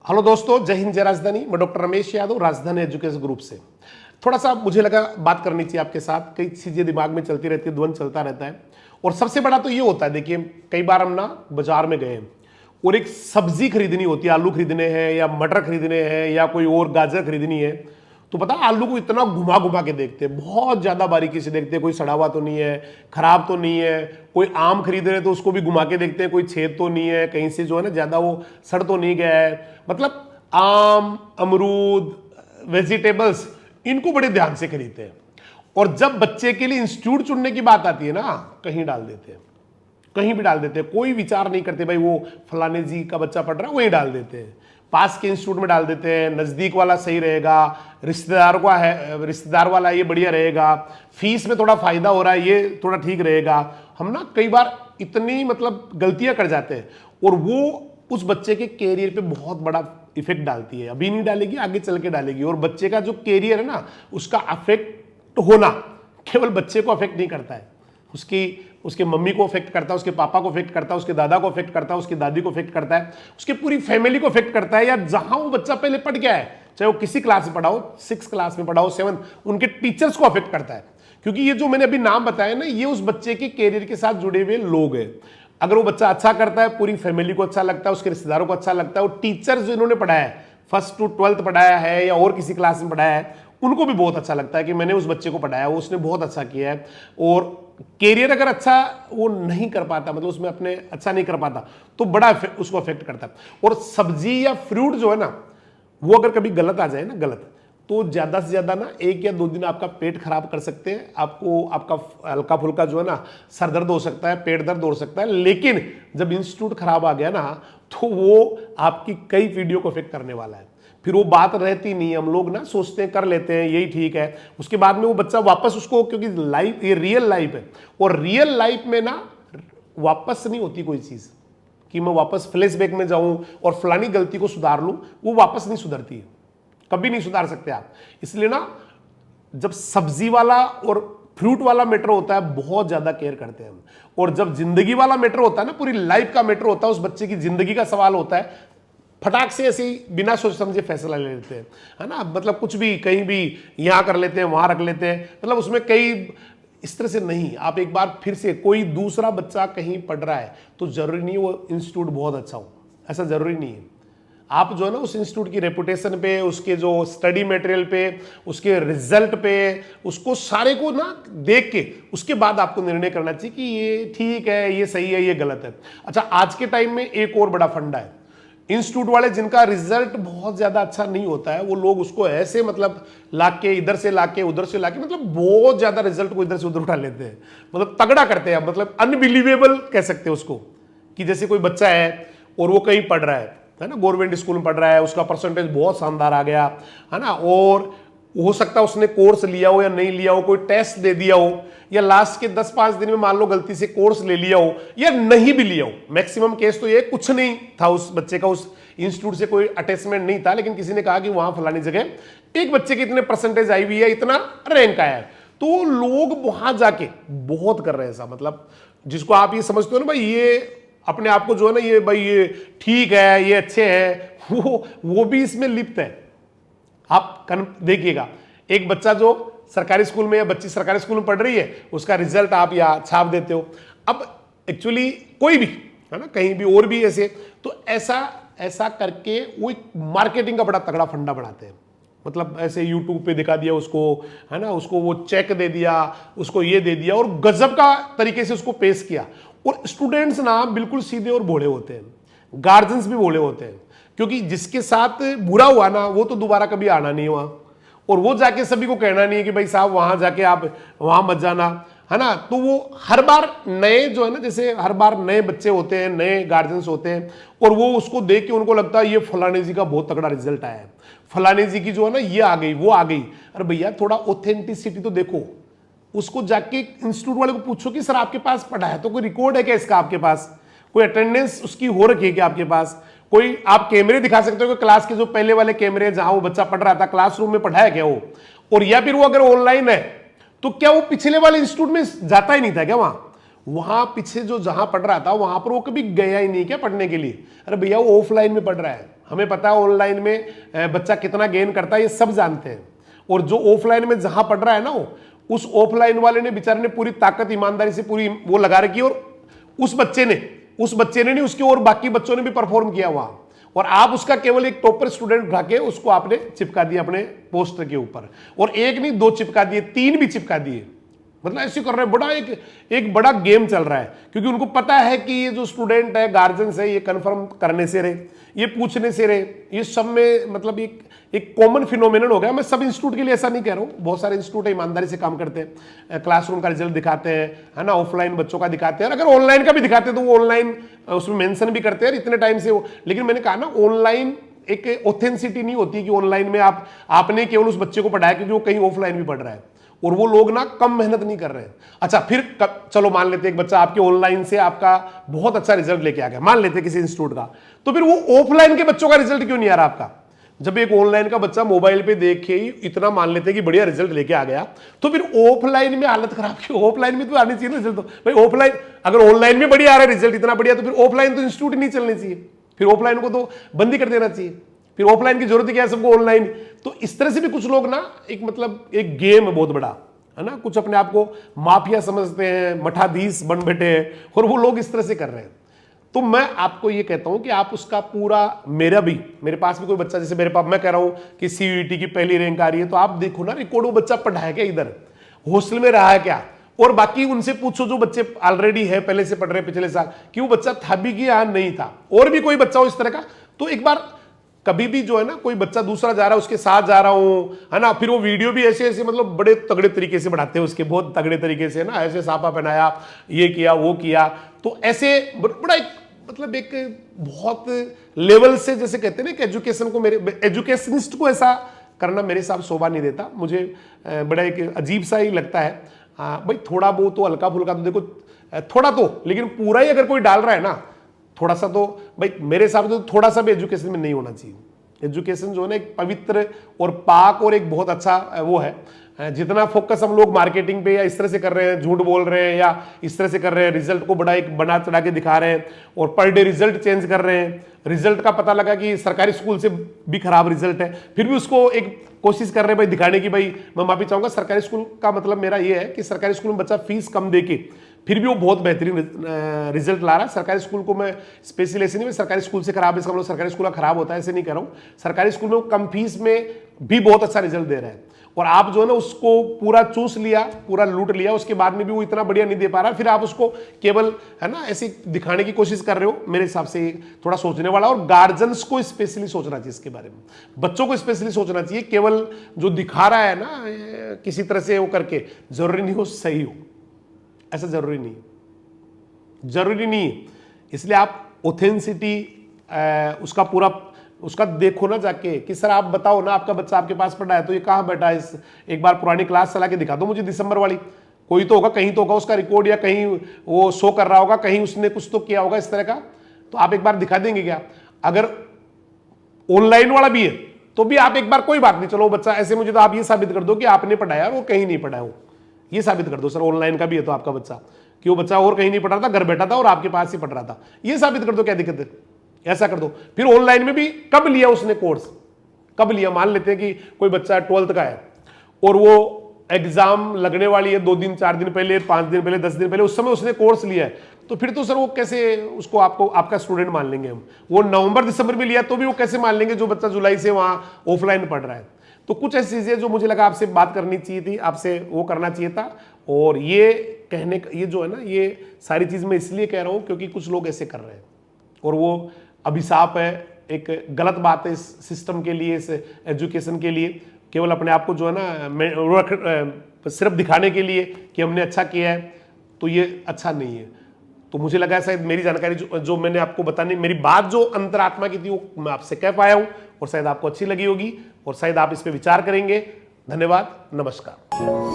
Hello दोस्तों, जय हिंद जय राजधानी। मैं डॉक्टर रमेश यादव, राजधानी एजुकेशन ग्रुप से। थोड़ा सा मुझे लगा बात करनी चाहिए आपके साथ। कई चीजें दिमाग में चलती रहती है, द्वंद चलता रहता है। और सबसे बड़ा तो ये होता है, देखिए कई बार हम ना बाजार में गए और एक सब्जी खरीदनी होती है, आलू खरीदने हैं या मटर खरीदने हैं या कोई और गाजर खरीदनी है, तो पता है आलू को इतना घुमा घुमा के देखते हैं, बहुत ज्यादा बारीकी से देखते हैं, कोई सड़ा हुआ तो नहीं है, खराब तो नहीं है। कोई आम खरीद रहे तो उसको भी घुमा के देखते हैं, कोई छेद तो नहीं है, कहीं से जो है ना ज्यादा वो सड़ तो नहीं गया है। मतलब आम, अमरूद, वेजिटेबल्स, इनको बड़े ध्यान से खरीदते हैं। और जब बच्चे के लिए इंस्टीट्यूट चुनने की बात आती है ना, कहीं डाल देते हैं, कहीं भी डाल देते हैं। कोई विचार नहीं करते भाई वो फलाने जी का बच्चा पढ़ रहा है, वहीं डाल देते हैं। पास के इंस्टीट्यूट में डाल देते हैं, नजदीक वाला सही रहेगा, रिश्तेदार का है, रिश्तेदार वाला ये बढ़िया रहेगा, फीस में थोड़ा फायदा हो रहा है, ये थोड़ा ठीक रहेगा। हम ना कई बार इतनी मतलब गलतियां कर जाते हैं और वो उस बच्चे के कैरियर पे बहुत बड़ा इफेक्ट डालती है। अभी नहीं डालेगी, आगे चल के डालेगी। और बच्चे का जो कैरियर है ना, उसका अफेक्ट होना केवल बच्चे को अफेक्ट नहीं करता है, उसके मम्मी को अफेक्ट करता है, उसके पापा को अफेक्ट करता है, उसके दादा को अफेक्ट करता है, उसकी दादी को अफेक्ट करता है, उसकी पूरी फैमिली को अफेक्ट करता है। या जहां वो बच्चा पहले पढ़ गया है, चाहे वो किसी क्लास में पढ़ाओ, 6 क्लास में पढ़ाओ, 7, उनके टीचर्स को अफेक्ट करता है। क्योंकि ये जो मैंने अभी नाम बताया ना, ये उस बच्चे के कैरियर के साथ जुड़े हुए लोग हैं। अगर वो बच्चा अच्छा करता है, पूरी फैमिली को अच्छा लगता है, उसके रिश्तेदारों को अच्छा लगता है। और टीचर्स जो इन्होंने पढ़ाया है, 1st to 12th पढ़ाया है या और किसी क्लास में पढ़ाया है, उनको भी बहुत अच्छा लगता है कि मैंने उस बच्चे को पढ़ाया, उसने बहुत अच्छा किया है। और कैरियर अगर अच्छा वो नहीं कर पाता, मतलब उसमें अपने अच्छा नहीं कर पाता, तो बड़ा उसको अफेक्ट करता है। और सब्जी या फ्रूट जो है ना, वो अगर कभी गलत आ जाए ना, गलत, तो ज्यादा से ज्यादा ना 1 या 2 दिन आपका पेट खराब कर सकते हैं। आपको आपका हल्का फुल्का जो है ना सर दर्द हो सकता है, पेट दर्द हो सकता है। लेकिन जब इंस्टीट्यूट खराब आ गया ना, तो वो आपकी कई पीढ़ियों को अफेक्ट करने वाला है। फिर वो बात रहती नहीं। हम लोग ना सोचते हैं, कर लेते हैं, यही ठीक है। उसके बाद में वो बच्चा वापस उसको, क्योंकि लाइफ ये रियल लाइफ है, और रियल लाइफ में ना वापस नहीं होती कोई चीज कि मैं वापस फ्लैशबैक में जाऊं और फलानी गलती को सुधार लूं, वो वापस नहीं सुधरती है, कभी नहीं सुधार सकते आप। इसलिए ना जब सब्जी वाला और फ्रूट वाला मैटर होता है, बहुत ज्यादा केयर करते हैं हम। और जब जिंदगी वाला मैटर होता है ना, पूरी लाइफ का मैटर होता है, उस बच्चे की जिंदगी का सवाल होता है, फटाक से ऐसे ही बिना सोच समझे फैसला ले लेते हैं, है ना। मतलब कुछ भी कहीं भी यहां कर लेते हैं, वहां रख लेते हैं, मतलब उसमें कई इस तरह से नहीं। आप एक बार फिर से, कोई दूसरा बच्चा कहीं पढ़ रहा है तो जरूरी नहीं वो इंस्टीट्यूट बहुत अच्छा हो, ऐसा जरूरी नहीं है। आप जो है ना उस इंस्टीट्यूट की रेपुटेशन पे, उसके जो स्टडी मटेरियल पे, उसके रिजल्ट पे, उसको सारे को ना देख के उसके बाद आपको निर्णय करना चाहिए कि ये ठीक है, ये सही है, ये गलत है। अच्छा, आज के टाइम में एक और बड़ा फंडा है। इंस्टीट्यूट वाले जिनका रिजल्ट बहुत ज्यादा अच्छा नहीं होता है, वो लोग उसको ऐसे मतलब लाके, इधर से लाके उधर से लाके, मतलब बहुत ज्यादा रिजल्ट को इधर से उधर उठा लेते हैं, मतलब तगड़ा करते हैं। मतलब अनबिलीवेबल कह सकते हैं उसको, कि जैसे कोई बच्चा है और वो कहीं पढ़ रहा है ना, गवर्नमेंट स्कूल में पढ़ रहा है, उसका परसेंटेज बहुत शानदार आ गया, है ना, और हो सकता है उसने कोर्स लिया हो या नहीं लिया हो, कोई टेस्ट दे दिया हो, या लास्ट के 10-5 दिन में मान लो गलती से कोर्स ले लिया हो या नहीं भी लिया हो। मैक्सिमम केस तो ये कुछ नहीं था उस बच्चे का, उस इंस्टीट्यूट से कोई अटैचमेंट नहीं था, लेकिन किसी ने कहा कि वहां फलानी जगह एक बच्चे की इतने परसेंटेज आई हुई है, इतना रैंक आया है, तो लोग वहां जाके बहुत कर रहे हैं ऐसा। मतलब जिसको आप ये समझते हो ना भाई, ये अपने आप को जो है ना, ये भाई ये ठीक है, ये अच्छे हैं, वो भी इसमें लिप्त है। आप देखिएगा, एक बच्चा जो सरकारी स्कूल में या बच्ची सरकारी स्कूल में पढ़ रही है, उसका रिजल्ट आप यहाँ छाप देते हो। अब एक्चुअली कोई भी, है ना, कहीं भी और भी ऐसे, तो ऐसा करके वो एक मार्केटिंग का बड़ा तगड़ा फंडा बढ़ाते हैं। मतलब ऐसे यूट्यूब पे दिखा दिया उसको, है ना, उसको वो चेक दे दिया, उसको ये दे दिया, और गजब का तरीके से उसको पेश किया। और स्टूडेंट्स ना बिल्कुल सीधे और भोले होते हैं, गार्जियंस भी भोले होते हैं, क्योंकि जिसके साथ बुरा हुआ ना, वो तो दोबारा कभी आना नहीं हुआ, और वो जाके सभी को कहना नहीं है कि भाई साहब वहां जाके आप वहां मत जाना, है ना। तो वो हर बार नए जो है ना, जैसे हर बार नए बच्चे होते हैं, नए गार्जियंस होते हैं, और वो उसको देख के उनको लगता है ये फलाने जी का बहुत तगड़ा रिजल्ट आया है, फलाने जी की जो है ना ये आ गई, वो आ गई। अरे भैया थोड़ा ऑथेंटिसिटी तो देखो। उसको जाके इंस्टीट्यूट वाले को पूछो कि सर आपके पास पढ़ा है तो कोई रिकॉर्ड है क्या इसका, आपके पास कोई अटेंडेंस उसकी हो रखी है क्या, आपके पास कोई आप कैमरे दिखा सकते हो कि क्लास के जो पहले वाले कैमरे जहां वो बच्चा पढ़ रहा था क्लासरूम में पढ़ा है क्या वो, और या फिर वो अगर ऑनलाइन है तो क्या वो पिछले वाले इंस्टीट्यूट में जाता ही नहीं था क्या, वहां पीछे जो जहां पढ़ रहा था वहां पर वो कभी गया ही नहीं क्या पढ़ने के लिए। अरे भैया वो ऑफलाइन में पढ़ रहा है हमें पता है ऑनलाइन में बच्चा कितना गेन करता है, ये सब जानते हैं। और जो ऑफलाइन में जहां पढ़ रहा है ना, उस ऑफलाइन वाले ने बेचारे ने पूरी ताकत ईमानदारी से पूरी वो लगा रखी, और उस बच्चे ने नहीं, उसके और बाकी बच्चों ने भी परफॉर्म किया वहां, और आप उसका केवल एक टॉपर स्टूडेंट उठा के उसको आपने चिपका दिया अपने पोस्टर के ऊपर, और एक नहीं 2 चिपका दिए, 3 भी चिपका दिए। मतलब ऐसे कर रहे हैं, बड़ा एक बड़ा गेम चल रहा है, क्योंकि उनको पता है कि ये जो स्टूडेंट है, गार्जियंस है, ये कंफर्म करने से रहे, ये पूछने से रहे, ये सब में मतलब एक कॉमन फिनोमिनन हो गया। मैं सब इंस्टीट्यूट के लिए ऐसा नहीं कह रहा हूँ, बहुत सारे इंस्टीट्यूट ईमानदारी से काम करते हैं, क्लासरूम का रिजल्ट दिखाते हैं, है ना, ऑफलाइन बच्चों का दिखाते हैं, अगर ऑनलाइन का भी दिखाते हैं तो वो ऑनलाइन उसमें मेंशन भी करते हैं इतने टाइम से वो। लेकिन मैंने कहा ना, ऑनलाइन एक ऑथेंसिटी नहीं होती कि ऑनलाइन में आपने केवल उस बच्चे को पढ़ाया क्योंकि वो कहीं ऑफलाइन भी पढ़ रहा है, और वो लोग ना कम मेहनत नहीं कर रहे हैं। अच्छा, फिर चलो मान लेते एक बच्चा आपके ऑनलाइन से आपका बहुत अच्छा रिजल्ट लेके आ गया, मान लेते किसी इंस्टीट्यूट का, तो फिर वो ऑफलाइन के बच्चों का रिजल्ट क्यों नहीं आ रहा आपका? जब एक ऑनलाइन का बच्चा मोबाइल पे देख के ही इतना मान लेते कि बढ़िया रिजल्ट लेके आ गया, तो फिर ऑफलाइन में हालत खराब क्यों? ऑफलाइन में तो आनी चाहिए रिजल्ट। तो भाई ऑफलाइन, अगर ऑनलाइन में बढ़िया आ रहा है रिजल्ट इतना बढ़िया, तो फिर ऑफलाइन तो इंस्टीट्यूट नहीं चलने चाहिए, फिर ऑफलाइन को तो बंद ही कर देना चाहिए, फिर ऑफलाइन की जरूरत क्या है सबको ऑनलाइन। तो इस तरह से भी कुछ लोग ना एक मतलब एक गेम है बहुत बड़ा, है ना, कुछ अपने आप को माफिया समझते हैं, मठाधीश बन बैठे हैं, और वो लोग इस तरह से कर रहे हैं। तो मैं आपको ये कहता हूं कि आप उसका पूरा, मेरे पास भी कोई बच्चा, जैसे मेरे पास मैं कह रहा हूं कि सीयूईटी की पहली रैंक आ रही है, तो आप देखो ना रिकॉर्ड, वो बच्चा पढ़ा है क्या, इधर हॉस्टल में रहा है क्या, और बाकी उनसे पूछो जो बच्चे ऑलरेडी है, पहले से पढ़ रहे पिछले साल, कि वो बच्चा था भी कि या नहीं था, और भी कोई बच्चा हो इस तरह का। तो एक बार कभी भी जो है ना, कोई बच्चा दूसरा जा रहा है उसके साथ जा रहा हूं, है ना, फिर वो वीडियो भी ऐसे ऐसे मतलब बड़े तगड़े तरीके से बढ़ाते हैं उसके, बहुत तगड़े तरीके से ना, ऐसे साफा पहनाया, ये किया वो किया, तो ऐसे बड़ा एक मतलब एक बहुत लेवल से, जैसे कहते हैं ना कि एजुकेशन को, मेरे एजुकेशनिस्ट को ऐसा करना मेरे हिसाब शोभा नहीं देता। मुझे बड़ा एक अजीब सा ही लगता है। भाई थोड़ा बहुत तो हल्का फुल्का तो देखो, थोड़ा तो, लेकिन पूरा ही अगर कोई डाल रहा है ना, थोड़ा सा तो भाई मेरे हिसाब से तो थोड़ा सा भी एजुकेशन में नहीं होना चाहिए। एजुकेशन जो है ना एक पवित्र और पाक और एक बहुत अच्छा वो है। जितना फोकस हम लोग मार्केटिंग पे या इस तरह से कर रहे हैं, झूठ बोल रहे हैं या इस तरह से कर रहे हैं, रिजल्ट को बड़ा एक बना चढ़ा के दिखा रहे हैं और पर डे रिजल्ट चेंज कर रहे हैं। रिजल्ट का पता लगा कि सरकारी स्कूल से भी खराब रिजल्ट है, फिर भी उसको एक कोशिश कर रहे हैं भाई दिखाने की, भाई मैं माफी चाहूंगा, सरकारी स्कूल का मतलब मेरा ये है कि सरकारी स्कूल में बच्चा फीस कम दे के फिर भी वो बहुत बेहतरीन रिजल्ट ला रहा है। सरकारी स्कूल को मैं स्पेशली ऐसे नहीं, सरकारी स्कूल से खराब है इसका मतलब सरकारी स्कूल खराब होता है, ऐसे नहीं कह रहा हूँ। सरकारी स्कूल में वो कम फीस में भी बहुत अच्छा रिजल्ट दे रहा है, और आप जो है ना उसको पूरा चूस लिया, पूरा लूट लिया, उसके बाद में भी वो इतना बढ़िया नहीं दे पा रहा, फिर आप उसको केवल है ना ऐसे दिखाने की कोशिश कर रहे हो। मेरे हिसाब से थोड़ा सोचने वाला, और गार्जियंस को स्पेशली सोचना चाहिए इसके बारे में, बच्चों को स्पेशली सोचना चाहिए। केवल जो दिखा रहा है ना किसी तरह से वो करके, जरूरी नहीं हो सही हो, ऐसा जरूरी नहीं है, जरूरी नहीं है। इसलिए आप ऑथेंसिटी उसका पूरा उसका देखो ना जाके कि सर आप बताओ ना, आपका बच्चा आपके पास पढ़ा है तो ये कहाँ बैठा है, इस एक बार पुरानी क्लास चला के दिखा दो मुझे, दिसंबर वाली, कोई तो होगा, कहीं तो होगा उसका रिकॉर्ड, या कहीं वो शो कर रहा होगा, कहीं उसने कुछ तो किया होगा इस तरह का, तो आप एक बार दिखा देंगे क्या? अगर ऑनलाइन वाला भी है तो भी आप एक बार, कोई बात नहीं, चलो बच्चा ऐसे, मुझे तो आप ये साबित कर दो कि आपने पढ़ाया और वो कहीं नहीं पढ़ा हो, ये साबित कर दो सर ऑनलाइन का भी है तो आपका बच्चा, कि वो बच्चा और कहीं नहीं पढ़ रहा था, घर बैठा था और आपके पास ही पढ़ रहा था, ये साबित कर दो, क्या दिक्कत है, ऐसा कर दो। फिर ऑनलाइन में भी कब लिया उसने कोर्स, कब लिया? मान लेते हैं कि कोई बच्चा 12th का है और वो एग्जाम लगने वाली है 2 दिन 4 दिन पहले, 5 दिन पहले, 10 दिन पहले, उस समय उसने कोर्स लिया है, तो फिर तो सर वो कैसे उसको आपको आपका स्टूडेंट मान लेंगे हम? वो नवंबर दिसंबर में लिया तो भी वो कैसे मान लेंगे जो बच्चा जुलाई से वहां ऑफलाइन पढ़ रहा है? तो कुछ ऐसी चीजें जो मुझे लगा आपसे बात करनी चाहिए थी, आपसे वो करना चाहिए था। और ये कहने का, ये जो है ना, ये सारी चीज मैं इसलिए कह रहा हूं क्योंकि कुछ लोग ऐसे कर रहे हैं और वो अभिशाप है, एक गलत बात है इस सिस्टम के लिए, इस एजुकेशन के लिए। केवल अपने आप को जो है ना सिर्फ दिखाने के लिए कि हमने अच्छा किया है, तो ये अच्छा नहीं है। तो मुझे लगा शायद मेरी जानकारी जो मैंने आपको बतानी, मेरी बात जो अंतरात्मा की थी वो मैं आपसे कह पाया हूं, और शायद आपको अच्छी लगी होगी और शायद आप इस पर विचार करेंगे। धन्यवाद, नमस्कार।